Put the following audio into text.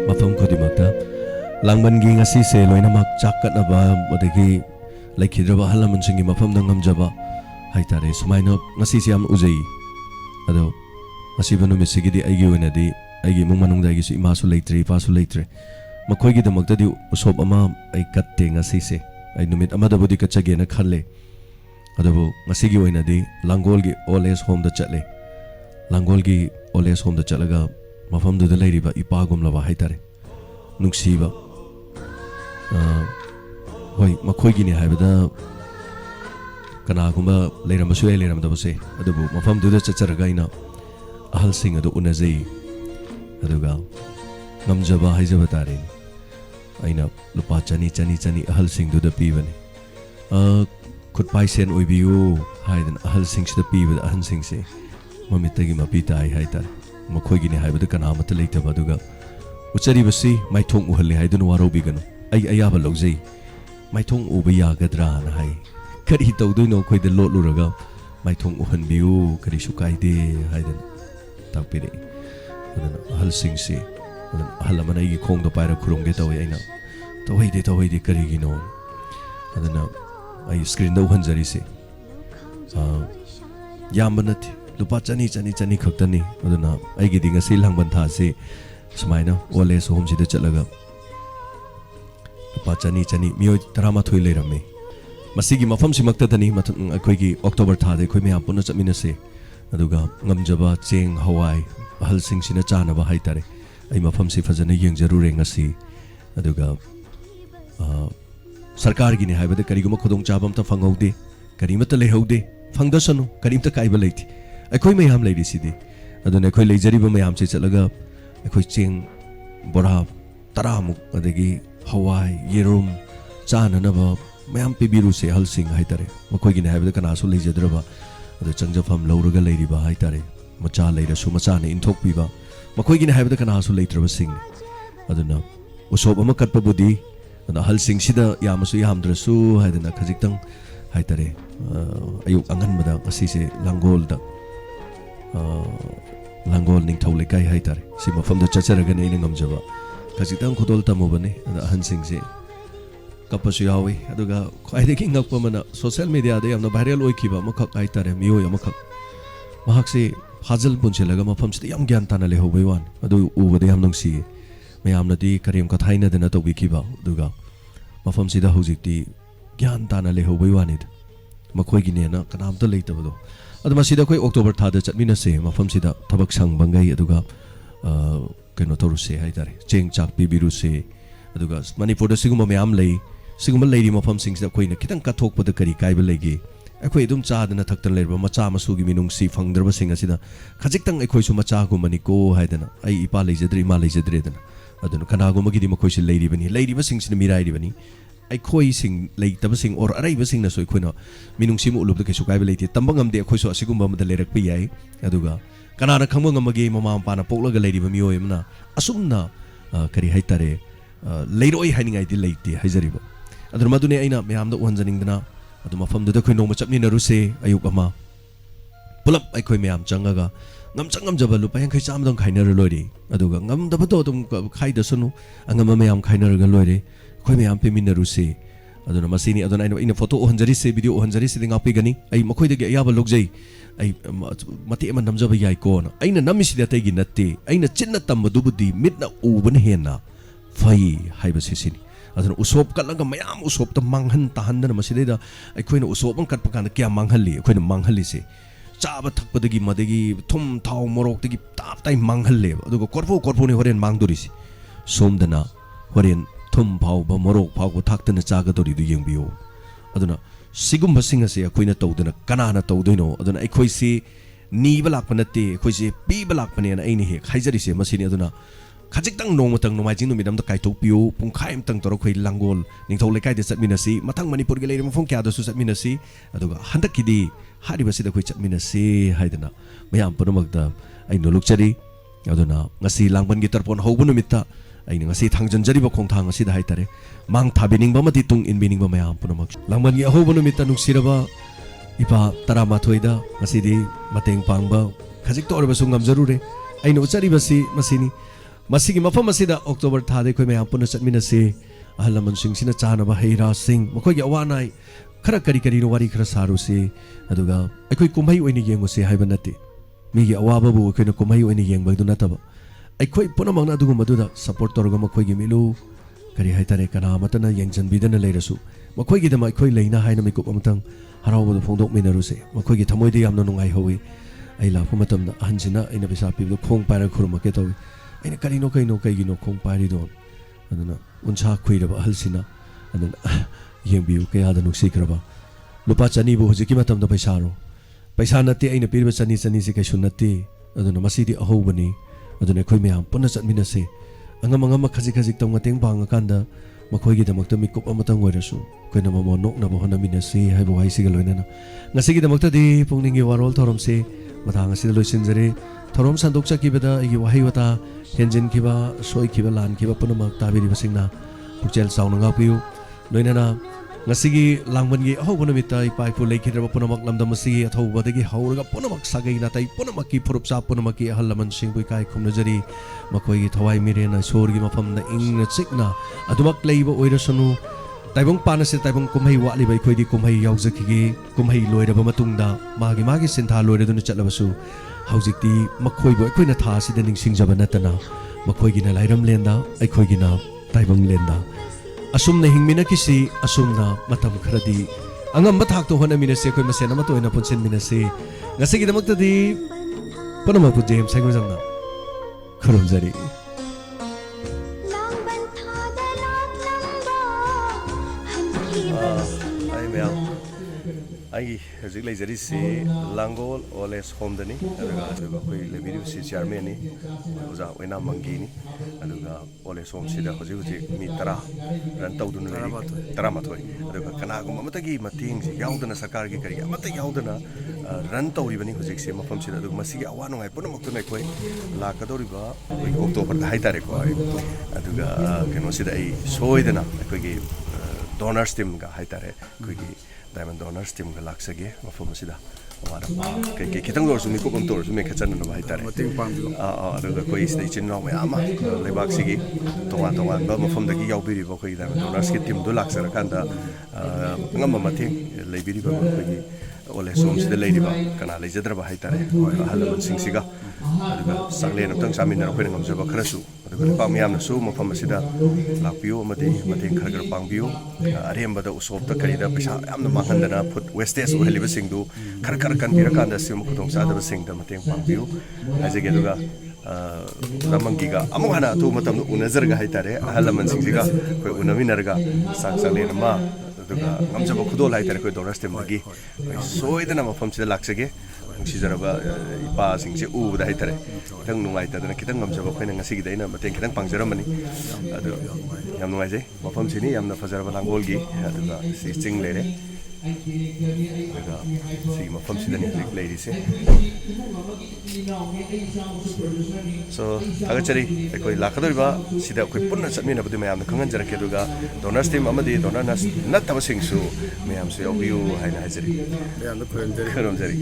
Mafam khudimata Langband gi ngasi se loinamak chakatnaba odagi laikhidraba halamansingi mafamda ngamjaba haitare sumaina ngasi se yam uzai ado ngasi banumi sigidi aigi wenadi aigi mungmanungda aigi su imasu leitre ipasu leitre makhoi gi damakta di usop ama ai katte ngasi se ai numit amada budi kachage na khalle adabu ngasi gi wenadi langol gi oles home da chatle langol gi oles home da chalaga mafamdu da leiriba ipagum laba haitare nungsiba hoi makhoi gi ni haibada kanagumba leirambasu ai leiramdabase adabu mafamdu da chacharaga ina ahal sing adu unazai aduga ngamjaba haijaba tare aina lupa chani ahal sing du da pibane khutpai sen oibiu haidan ahal sing da pibada ahan sing se mamitagi mapita ai haitare makhoi gi ni haibada kana mata leitaba aduga uchari basi maithong uhalle haidun warobi ganu ai ayaba logjai maithong uba yagadra na hai kari tawdoino khoida lotluraga maithong uhanbiu kari sukaide haidan takpire adana ahal sing se ahal amana igi khongda paira khurumge tawi aina tawhide kari gino adana ai screen da uhanjari se yambanati lupa chani khaktani aduna aigi dinga se Langband tha se sumaina ole so hom sida chalaga lupa chani miyo tarama thoi leirame masigi mafam simakta tani akhoi gi October tha de khoi me apuna chamina se aduga ngamjaba cheng hawai ahal sing sina chana ba haitare ai mafam si fajana yeng jarure ngasi aduga sarkar gi ni haibada kariguma khodong chabam ta fanghaude karimata lehaude fangdasanu karimta kaiba leiti akhoi me ham leiri sidi aduna akhoi leijari ba mayam che chalaga akhoi cheng bora taramuk adagi hawai yerum chana na ba mayam pibiru se ahal sing haitare makhoi gi ni haibada kana su leijadraba adu changjafam lauraga leiri ba haitare macha leirasu macha ne inthok piba makhoi gi ni haibada kana su leitraba sing aduna usop ama katpa budi ana hal sing sida yamasu yamdrasu haidana khajiktang haitare ayuk angan bada asi se langol ning thau lekai haitare si mafam da chacharaga nei ngamjaba khajiktang khodol tamobane ana han sing se kapasu yawi aduga khaide ki ngakpa mana social media da yamna viral oikiba makhak haitare miyo yamakak mahak se hajal punchelaga mafam sida yam gyan tana le hobai wan adu ubade yam nungsi mayamnadi karim ka thaina dena to bikiba duga mafam sida hojikti gyan tana le hobai wanid makhoi gi ne na kanam ta leitabado aduma sida koi October tha da chatmina se mafam sida thabak sang bangai aduga keno toru se haitare cheng chak pibiru se aduga manipur da siguma mayam lei siguma leiri mafam sing sida koi na kitang ka thok pada kari kai ba legi akhoi dum cha dana thaktan lerba macha masu gi minung si phangdraba sing asida khajiktang akhoi su macha gu mani ko haidana ai ipa leijadri ma leijadre dana aduna kanaguma gi di makhoi si leiri ba sing sin mirai ri bani akhoi sing leitaba sing or arai ba sing na soi khoina minung si mu ulub da kesu kai ba leiti tambangam de akhoi su asigumba ma da lerak pi yai aduga kanana khangba ngamage mama pana poklaga leiri ba miyo yamna asumna kari haitare leiroi hainingai di leiti haijariba aduna madune aina mayam da uhanjaning dana adu mafam da khoi noma chapni na ruse ayuk ama pulap akhoi mayam changaga ngamjaba lupa yang khai chamdang khainar loire aduga ngamdaba to dum khaida sunu angama mayam khainar ga loire khoi mayam pe minna ruse aduna masini aduna ina photo hanjari se video hanjari se dinga pe gani ai makhoi de ayaba logjai ai mati man namjaba yai ko na aina namisi da tegi natte aina chinna tamadu budi mitna ubana hena fai haiba sisini aduna usop kalaga mayam usop ta manghan tahandana masideda aikoina usop an katpa kana kya manghalli aikoina manghalli se chaba thakpadagi madagi thum thau morok tagi tap tai manghalle aduga korpo ne horen mangdorisi somdana horen thum phau ba morok phau ko thaktana chaga dori du yengbiyo aduna sigumba singa se akoina tawdana kanana tawdoino aduna aikoi se ni balak panate akoi se pi balak pane na aini he khaijari se masini aduna khajiktang nongmatang nomaijing numidam da kaitok piu pungkhaim tang tor khoi langol ningthau lekai de chatminasi mathang manipur ge lerim phong kya da su chatminasi aduga handakidi hariba sida khoi chatminasi haidana mayam punamakda ai no lukchari aduna ngasi Langband gi Tarpond Houba Numitta ꯑꯩꯅ ꯉꯁꯤ ꯊꯥꯡꯖꯟꯖꯔꯤꯕ ꯈꯣꯡꯊꯥꯡ ꯑꯁꯤꯗ ꯍꯥꯏꯇꯥꯔꯦ ꯃꯥꯡ ꯊꯥꯕꯤꯅꯤꯡꯕ ꯑꯃꯗꯤ ꯇꯨꯡ ꯏꯟꯕꯤꯅꯤꯡꯕ ꯃꯌꯥꯝ ꯄꯨꯝꯅꯃꯛ ꯂꯥꯡꯕꯟꯒꯤ ꯑꯍꯧꯕ ꯅꯨꯃꯤꯠꯇ ꯅꯨꯡꯁꯤꯔꯕ ꯏꯄꯥ 11ꯗ ꯉꯁꯤꯗꯤ ꯃꯇꯦꯡ ꯄꯥꯡꯕ ꯈꯖꯤꯛꯇ ꯑꯣꯏꯔꯕꯁꯨ ꯉꯝꯖꯔꯨꯔꯦ ꯑꯩꯅ ꯎꯠꯆꯔꯤꯕꯁꯤ ꯃꯁꯤꯅꯤ ꯃꯁꯤꯒꯤ ꯃꯐꯝ ꯑꯁꯤꯗ ꯑꯣꯛꯇꯣꯕꯔ ꯊꯥꯗ ꯑꯩꯈꯣꯏ ꯃꯌꯥꯝ ꯄꯨꯟꯅ ꯆꯠꯃꯤꯟꯅꯁꯤ ꯑꯍꯜ ꯂꯃꯟꯁꯤꯡꯁꯤꯅ ꯆꯥꯅꯕ ꯍꯩ ꯔꯥꯁꯤꯡ ꯃꯈꯣꯏꯒꯤ ꯑꯋꯥ ꯑꯅꯥꯏ खरा करी करीनो वारी खरा सारुसी अदुगा अखोई कुमहै ओइने येंगुसे हाइबा नते मिगी अवाबाबु अखोइना कुमहै ओइने येंगबदु नतबा अखोई पुनमंगना अदुगुमदुदा सपोर्ट तौरगा मखोइगी मिलु करी हाइतारे कना मतना येंगजनबिदना लेरसु मखोइगी दमा अखोइ लेना हाइना मिकुप अमतंग हरावबदु फोंदोक मिनरुसे मखोइगी थमोइदि यामना नुंगाइ हौइ आई लाफु मतमना अहनसिना अइना पैसा पिबदु खोंग पाइरा खुरुमके तौइ अइना करिनो कइगिनो खोंग पाइरिदो अदुना उनसा खुइरबा अहलसिना अदुना येंबियु कयादा नुक्सिख्रबा लुपा चनीबु हुजिकी मतमदा पैसा नते अइना पिरबा चनी से कैसु नते अदुना मसीदी अहौबनी अदुना अखोइ मयाम पुन्ना चटमिनसे angam खजिक तंग मतेंग पांगकांदा मखोइगी दमक्ता मिकुप अमतंग ओइरसु कोइना ममो नोकनबो हनमिनसे हाइबो वाइसिगा लोइनाना ngasiगी दमक्तादी पुंगनिंगी वारोल थोरमसे मथांग असिदा लोइसिनजरे थोरम संदोकचकिबदा अइगी वाहैवता हेंजिनखिबा सोइखिबा लानखिबा पुनमक ताबिरिबसिंगना पुक्चेल साउनंगा पियु लोइनाना ngasiगी langbangi ahouba numita ipaipu leikhidraba punamak lamdam asigi athoubadagi hauraga punamak sagai natai punamaki phurupsa punamaki ahal laman singbu kai khumnajari makoigi thawai mirena sorgi mafamna ingna chikna adumak leiba oirasunu taibong panase taibong kumhai wali bai khoidi kumhai yaujaki kumhai loiraba matungda magi sintha loiraduna chatlabasu haujikti makhoibo akoina tha sida ningsingjaba natana makoigi na lairam lenda aikoigi na taibong lenda asumna hingmina kisi asumna matam kharadi angam bathak to hona minase koi masena ma toina punsin minase ngasigi damakta di panama pu james sangu jangna kharom jari ai mea ai hojik leijari si langol oles homdani aduga koi lebiri si chairman ni oja oina mangi ni aduga oles hom sida hojik mi tara ran tawdun le tara mathoi aduga kana gum amatagi mating si yaudana sarkar gi kari amata yaudana ran tawri bani hojik se mafam sida aduga masigi awanu ngai punamak tu nai koi la kadori ba koi october da haitare ko aduga keno sida ai soidana koi gi donors team ga haitare koi gi diamond donors team ga laksage mafam sida wara ke kitang dor sumi ko kom tor sumi khachan na bai tare mating panglo aduga koi sida chin no mayama lebak sigi tonga ba mafam dagi yaubiri ba koi diamond donors ki team do laksara kanda ngam mating lebiri ba koi ole som sida leiriba kana leijadraba haitare halaman singsiga aduga sangle natang samina ko ngam jaba kharasu aduga pa miyamna su mafam sida lakpiu amadi mating kharagar pangbiu aremba da usop ta karida paisa yamna manghandana food wastage oheliba singdu khar kan birakanda sim khudong sadaba singda mating pangbiu ajege aduga ramangiga among hana tu matam unazarga haitare halaman singsiga koi unaminarga saksangle ma aduga ngamjaba khudol haitare koi donors team gi soidana mafam sida laksage nungsijaraba ipa singse ubada haitare kitang nungai tadana kitang ngamjaba khoina ngasigi daina mateng kitang pangjaramani adu yam nungai jai mafam sini yamna fajaraba langol gi aduga si ching lere aduga si mafam sidani lady se so agachari koi lakadoriba sida koi punna chatmina budi mayam khangan jarake aduga donors team amadi donors nataba singsu mayam su yabiu haina hajari mayam kharam jari